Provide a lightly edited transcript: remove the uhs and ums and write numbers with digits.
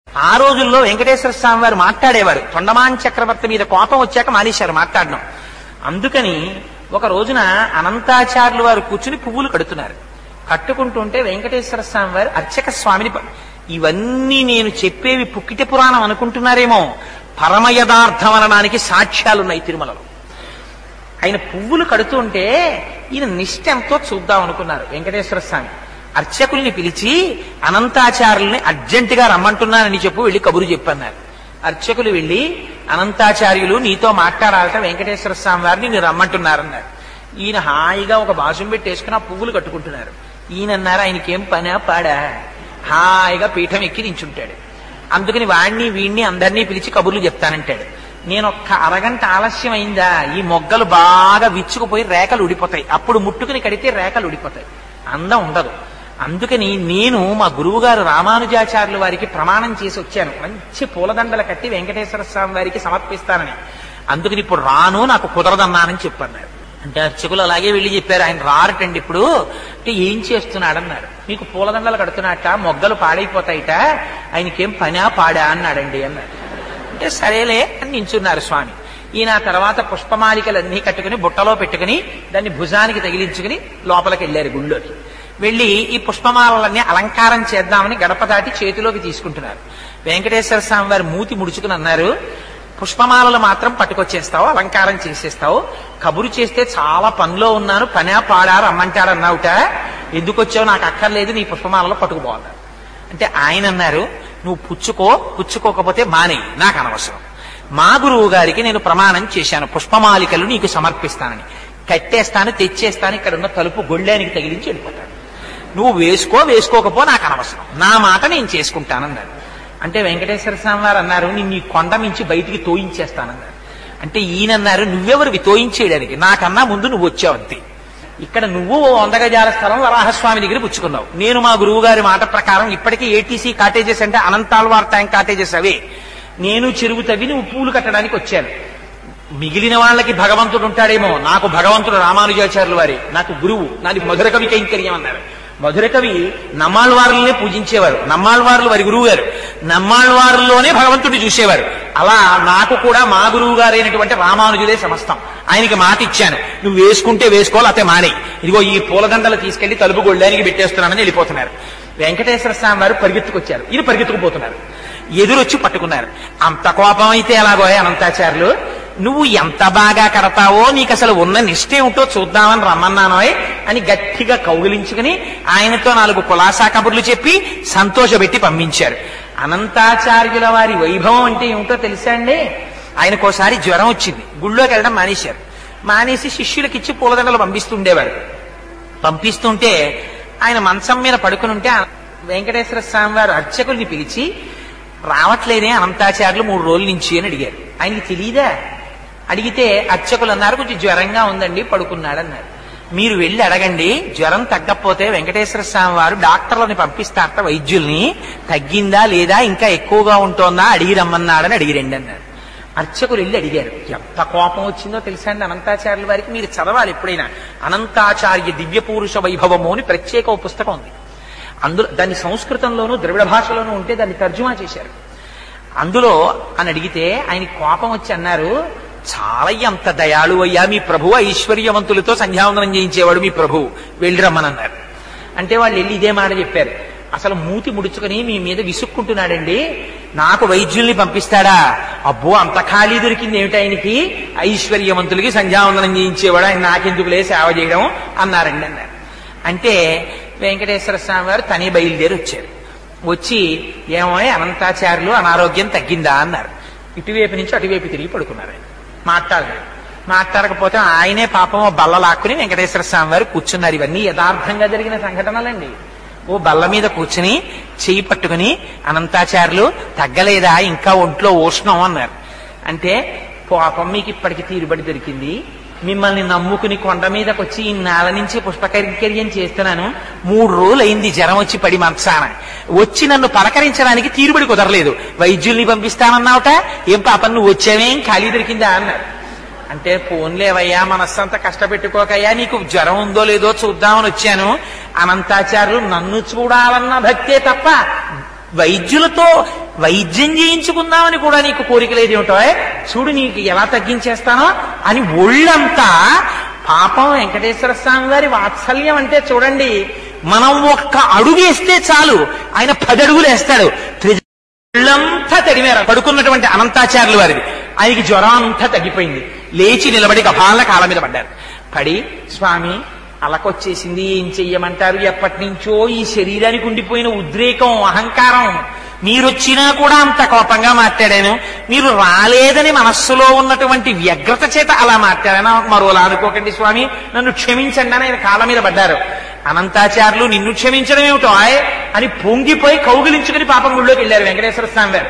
ఆ రోజుల్లో వెంకటేశ్వర స్వామి వారు మాట్లాడేవారు. తొండమాన్ చక్రవర్తి మీద కోపం వచ్చాక మానేశారు మాట్లాడడం. అందుకని ఒక రోజున అనంతాచార్యులు వారు కూర్చుని పువ్వులు కడుతున్నారు. కట్టుకుంటుంటే వెంకటేశ్వర స్వామి వారు అర్చక స్వామిని, ఇవన్నీ నేను చెప్పేవి పుక్కిట పురాణం అనుకుంటున్నారేమో, పరమయథార్థం అనడానికి సాక్ష్యాలున్నాయి తిరుమలలో. ఆయన పువ్వులు కడుతుంటే ఈయన నిష్ఠ ఎంతో చూద్దాం అనుకున్నారు వెంకటేశ్వర స్వామి. అర్చకుల్ని పిలిచి అనంతాచార్యుల్ని అర్జెంటుగా రమ్మంటున్నానని చెప్పు, వెళ్ళి కబురు చెప్పన్నారు. అర్చకులు వెళ్ళి అనంతాచార్యులు నీతో మాట్లాడాలట వెంకటేశ్వర స్వామి వారిని నేను రమ్మంటున్నారన్నారు. ఈయన హాయిగా ఒక బాసుం పెట్టేసుకుని ఆ పువ్వులు కట్టుకుంటున్నారు. ఈయన అన్నారు ఆయనకేం పనా పాడా, హాయిగా పీఠం ఎక్కి నించుంటాడు. అందుకని వాణ్ణి వీణ్ణి అందరినీ పిలిచి కబుర్లు చెప్తానంటాడు. నేను ఒక్క అరగంట ఆలస్యం అయిందా ఈ మొగ్గలు బాగా విచ్చుకుపోయి రేఖలు ఉడిపోతాయి, అప్పుడు ముట్టుకుని కడితే రేఖలు ఉడిపోతాయి, అందం ఉండదు. అందుకని నేను మా గురువు గారు రామానుజాచార్యుల వారికి ప్రమాణం చేసి వచ్చాను, మంచి పూలదండలు కట్టి వెంకటేశ్వర స్వామి వారికి సమర్పిస్తానని. అందుకని ఇప్పుడు రాను, నాకు కుదరదన్నానని చెప్పన్నారు. అంటే అర్చకులు అలాగే వెళ్ళి చెప్పారు, ఆయన రారటండి ఇప్పుడు. అంటే ఏం చేస్తున్నాడన్నారు. మీకు పూలదండలు కడుతున్నట్ట, మొగ్గలు పాడైపోతాయిట, ఆయనకేం పనా పాడా అన్నాడండి అన్నారు. అంటే సరేలే అని నించున్నారు స్వామి. ఈయన తర్వాత పుష్పమాలికలన్నీ కట్టుకుని బుట్టలో పెట్టుకుని దాన్ని భుజానికి తగిలించుకుని లోపలికి వెళ్ళారు గుళ్ళోకి. వెళ్ళి ఈ పుష్పమాలలన్నీ అలంకారం చేద్దామని గడప దాటి చేతిలోకి తీసుకుంటున్నారు. వెంకటేశ్వర స్వామి వారు మూతి ముడుచుకుని అన్నారు, పుష్పమాలలు మాత్రం పట్టుకొచ్చేస్తావు, అలంకారం చేసేస్తావు, కబురు చేస్తే చాలా పనిలో ఉన్నాను, పనా పాడా రమ్మంటాడన్నావుట, ఎందుకు వచ్చావు నాకు అక్కర్లేదు, నీ పుష్పమాలలో పట్టుకుపోవాలి. అంటే ఆయన అన్నారు, నువ్వు పుచ్చుకోకపోతే మానే, నాకు అనవసరం. మా గురువు గారికి నేను ప్రమాణం చేశాను పుష్పమాలికలు నీకు సమర్పిస్తానని, కట్టేస్తాను తెచ్చేస్తాను, ఇక్కడ ఉన్న తలుపు గొళ్ళానికి తగిలించి వెళ్ళిపోతాను, నువ్వు వేసుకోకపో నాకు అనవసరం, నా మాట నేను చేసుకుంటానన్నారు. అంటే వెంకటేశ్వర స్వామి వారు అన్నారు, నేను ఈ కొండ మించి బయటికి తోయించేస్తానన్నారు. అంటే ఈయనన్నారు, నువ్వెవరికి తోయించేయడానికి, నాకన్నా ముందు నువ్వు వచ్చావు అంతే. ఇక్కడ నువ్వు 100 గజాల స్థలం వరాహస్వామి దగ్గర పుచ్చుకున్నావు, నేను మా గురువు గారి మాట ప్రకారం ఇప్పటికీ ఏటీసీ కాటేజెస్ అంటే అనంతాల్వార్ ట్యాంక్ కాటేజెస్ అవే, నేను చెరువు తవ్వి నువ్వు పూలు కట్టడానికి వచ్చాను. మిగిలిన వాళ్ళకి భగవంతుడు ఉంటాడేమో, నాకు భగవంతుడు రామానుజాచార్యులు వారి, నాకు గురువు, నాది మధుర కవి కైంకర్యం అన్నారు. మధుర కవి నమ్మాళ్వారులనే పూజించేవారు, నమ్మాళ్వార్లు వారి గురువు గారు, నమ్మాళ్వారుల్లోనే భగవంతుడిని చూసేవారు. అలా నాకు కూడా మా గురువు గారైనటువంటి రామానుజులే సమస్తం. ఆయనకి మాట ఇచ్చాను, నువ్వు వేసుకుంటే వేసుకోవాలి, అతే మానే, ఇదిగో ఈ పూలదండలు తీసుకెళ్లి తలుపు గొళ్ళానికి పెట్టేస్తున్నానని వెళ్ళిపోతున్నారు. వెంకటేశ్వర స్వామి వారు పరిగెత్తుకొచ్చారు, ఈయన పరిగెత్తుకుపోతున్నారు. ఎదురొచ్చి పట్టుకున్నారు. అంత కోపం అయితే ఎలాగో అనంతాచార్యులు, నువ్వు ఎంత బాగా కడతావో, నీకు అసలు ఉన్న నిష్ఠే ఉంటో చూద్దామని రమ్మన్నానోయ్ అని గట్టిగా కౌగిలించుకుని ఆయనతో 4 కులాసా కబుర్లు చెప్పి సంతోషపెట్టి పంపించారు. అనంతాచార్యుల వారి వైభవం అంటే ఏమిటో తెలుసా అండి? ఆయనకోసారి జ్వరం వచ్చింది, గుళ్ళోకి వెళ్ళడం మానేశారు. మానేసి శిష్యులకిచ్చి పూలదండలు పంపిస్తుండేవారు. పంపిస్తుంటే ఆయన మంచం మీద పడుకుని ఉంటే వెంకటేశ్వర స్వామి వారు అర్చకుల్ని పిలిచి, రావట్లేదే అనంతాచార్యులు 3 రోజుల నుంచి అని అడిగారు. ఆయనకి తెలియదా? అడిగితే అర్చకులు అన్నారు, కొంచెం జ్వరంగా ఉందండి, పడుకున్నాడన్నారు. మీరు వెళ్ళి అడగండి, జ్వరం తగ్గకపోతే వెంకటేశ్వర స్వామి వారు డాక్టర్లని పంపిస్తారట, వైద్యుల్ని, తగ్గిందా లేదా ఇంకా ఎక్కువగా ఉంటోందా అడిగి రమ్మన్నాడని అడిగిరండి అన్నారు. అర్చకులు వెళ్ళి అడిగారు. ఎంత కోపం వచ్చిందో తెలుసా అండి అనంతాచార్యుల వారికి? మీరు చదవాలి ఎప్పుడైనా, అనంతాచార్య దివ్య పురుష వైభవము అని ప్రత్యేక పుస్తకం ఉంది. అందులో దాన్ని సంస్కృతంలోనూ ద్రవిడ భాషలోనూ ఉంటే దాన్ని తర్జుమా చేశారు. అందులో అని అడిగితే ఆయనకి కోపం వచ్చి అన్నారు, చాలా ఎంత దయాళు అయ్యా మీ ప్రభు, ఐశ్వర్యవంతులతో సంధ్యావందనం చేయించేవాడు మీ ప్రభు, వెళ్ళి రమ్మనన్నారు. అంటే వాళ్ళు వెళ్ళి ఇదే మాట చెప్పారు. అసలు మూతి ముడుచుకుని మీ మీద విసుక్కుంటున్నాడండి, నాకు వైద్యుల్ని పంపిస్తాడా? అబ్బో అంత ఖాళీ దొరికింది ఏమిటి ఆయనకి, ఐశ్వర్యవంతులకి సంధ్యావందనం చేయించేవాడు, ఆయన నాకెందుకులే సేవ చేయడం అన్నారండి అన్నారు. అంటే వెంకటేశ్వర స్వామి వారు తనే బయలుదేరి వచ్చారు. వచ్చి ఏమో అనంతాచార్యులు అనారోగ్యం తగ్గిందా అన్నారు. ఇటువైపు నుంచి అటువైపు తిరిగి పడుకున్నారు. ఆయన మాట్లాడకపోతే ఆయనే పాపం బల్ల లాక్కుని వెంకటేశ్వర స్వామి వారు కూర్చున్నారు. ఇవన్నీ యథార్థంగా జరిగిన సంఘటనలండి. ఓ బల్ల మీద కూర్చుని చెయ్యి పట్టుకుని, అనంతాచార్యులు తగ్గలేదా, ఇంకా ఒంట్లో ఉష్ణం అన్నారు. అంటే పాపం మీకు ఇప్పటికి తీరుబడి దొరికింది, మిమ్మల్ని నమ్ముకుని కొండ మీదకి వచ్చి ఈ నేల నుంచి పుష్పకైంకర్యం చేస్తున్నాను, 3 రోజులు అయింది జ్వరం వచ్చి పడి మంచాన, వచ్చి నన్ను పలకరించడానికి తీరుబడి కుదరలేదు, వైద్యుల్ని పంపిస్తానన్నావుట, ఏం పాపం నువ్వు వచ్చావేం ఖాళీ దొరికిందా అన్నారు. అంటే పోన్లేవయ్యా, మనస్సంతా కష్టపెట్టుకోకయ్యా, నీకు జ్వరం ఉందో లేదో చూద్దామని వచ్చాను. అనంతాచార్యులు నన్ను చూడాలన్న భక్తే తప్ప వైద్యులతో వైద్యం చేయించుకుందామని కూడా నీకు కోరిక లేదేమిటో, చూడు నీకు ఎలా తగ్గించేస్తానో అని ఒళ్ళంతా. పాపం వెంకటేశ్వర స్వామి వారి వాత్సల్యం అంటే చూడండి, మనం ఒక్క అడుగేస్తే చాలు ఆయన 10 అడుగులు వేస్తాడు. ఒళ్ళంతా తడిమేర పడుకున్నటువంటి అనంతాచార్యులు వారిది. ఆయనకి జ్వరం అంతా తగ్గిపోయింది. లేచి నిలబడి గభాల కాళ్ళ మీద పడ్డారు. పడి, స్వామి అలకొచ్చేసింది, ఏం చెయ్యమంటారు? ఎప్పటి నుంచో ఈ శరీరానికి ఉండిపోయిన ఉద్రేకం, అహంకారం, మీరొచ్చినా కూడా అంత కోపంగా మాట్లాడాను. మీరు రాలేదని మనస్సులో ఉన్నటువంటి వ్యగ్రత చేత అలా మాట్లాడాను. మరోలా అనుకోకండి స్వామి, నన్ను క్షమించండి అని ఆయన కాళ్ళ మీద పడ్డారు. అనంతాచార్యులు నిన్ను క్షమించడం ఏమిటో అని పొంగిపోయి కౌగిలించుకుని పాపం గుళ్ళోకి వెళ్ళారు వెంకటేశ్వర స్వామి వారు.